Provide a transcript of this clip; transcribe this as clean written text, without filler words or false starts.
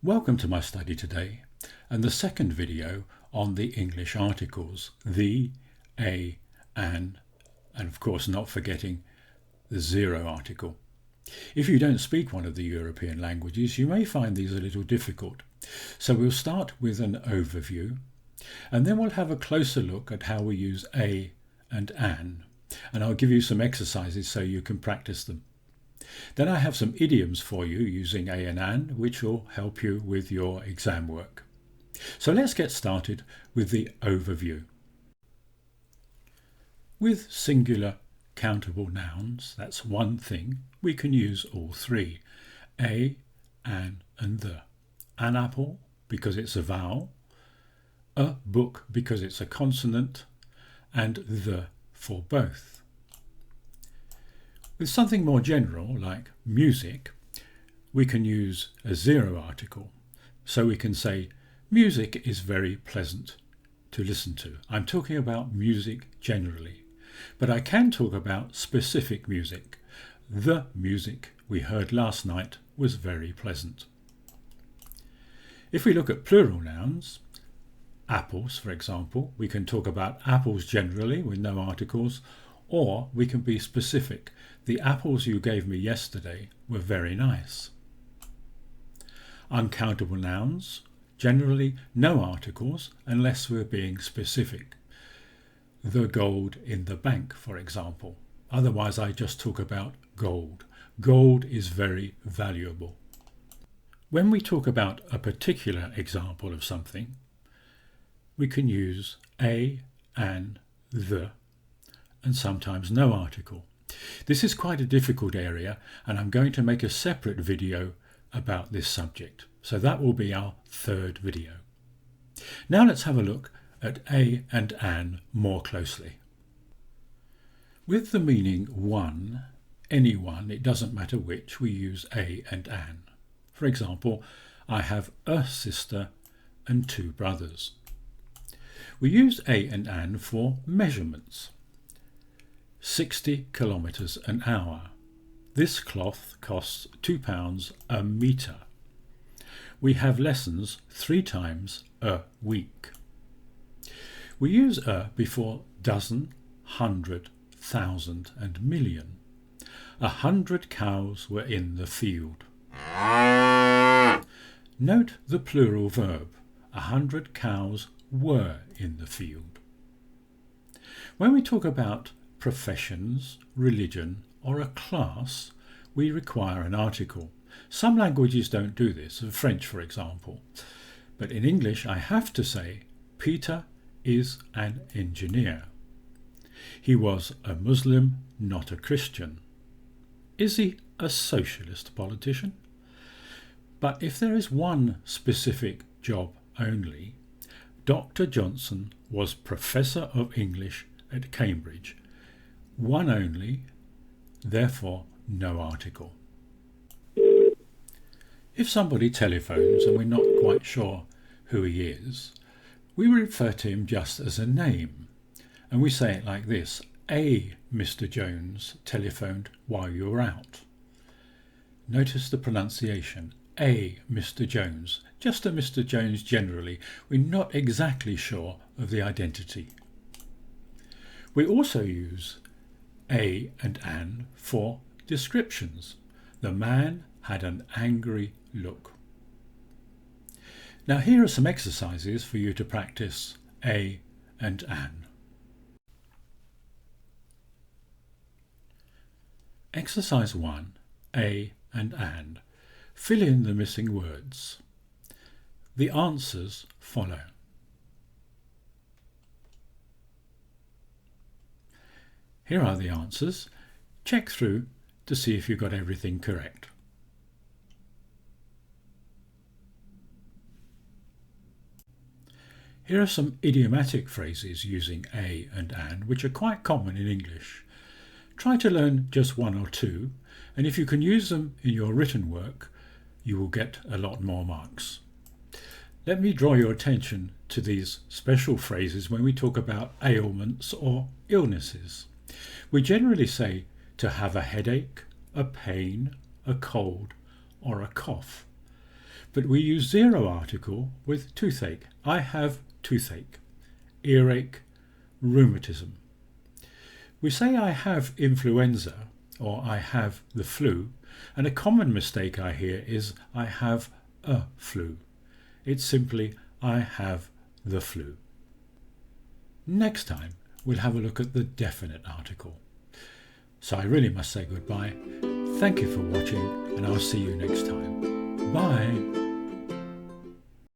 Welcome to my study today and the second video on the English articles, the, a, and of course not forgetting the zero article. If you don't speak one of the European languages, you may find these a little difficult. So we'll start with an overview and then we'll have a closer look at how we use a and an, and I'll give you some exercises so you can practice them. Then I have some idioms for you using a and an, which will help you with your exam work. So let's get started with the overview. With singular countable nouns, that's one thing, we can use all three, a, an and the. An apple because it's a vowel, a book because it's a consonant, and the for both. With something more general, like music, we can use a zero article. So we can say, music is very pleasant to listen to. I'm talking about music generally. But I can talk about specific music. The music we heard last night was very pleasant. If we look at plural nouns, apples, for example, we can talk about apples generally with no articles, or we can be specific. The apples you gave me yesterday were very nice. Uncountable nouns, generally no articles unless we're being specific. The gold in the bank, for example. Otherwise I just talk about gold. Gold is very valuable. When we talk about a particular example of something, we can use a, an, the, and sometimes no article. This is quite a difficult area and I'm going to make a separate video about this subject. So that will be our third video. Now let's have a look at a and an more closely. With the meaning one, anyone, it doesn't matter which, we use a and an. For example, I have a sister and two brothers. We use a and an for measurements. 60 kilometers an hour. This cloth costs £2 a metre. We have lessons 3 times a week. We use a before dozen, hundred, thousand and million. 100 cows were in the field. Note the plural verb. 100 cows were in the field. When we talk about professions, religion or a class, we require an article. Some languages don't do this, French for example. But in English I have to say Peter is an engineer. He was a Muslim, not a Christian. Is he a socialist politician? But if there is one specific job only, Dr. Johnson was Professor of English at Cambridge. One only, therefore no article. If somebody telephones and we're not quite sure who he is, we refer to him just as a name, and we say it like this: a Mr. Jones telephoned while you were out. Notice the pronunciation, a Mr. Jones, just a Mr. Jones generally. We're not exactly sure of the identity. We also use a and an for descriptions. The man had an angry look. Now here are some exercises for you to practice a and an. Exercise 1, a and an. Fill in the missing words. The answers follow. Here are the answers. Check through to see if you got everything correct. Here are some idiomatic phrases using a and an, which are quite common in English. Try to learn just one or two, and if you can use them in your written work, you will get a lot more marks. Let me draw your attention to these special phrases when we talk about ailments or illnesses. We generally say to have a headache, a pain, a cold, or a cough. But we use zero article with toothache. I have toothache, earache, rheumatism. We say I have influenza or I have the flu, and a common mistake I hear is I have a flu. It's simply I have the flu. Next time we'll have a look at the definite article. So I really must say goodbye. Thank you for watching, and I'll see you next time. Bye.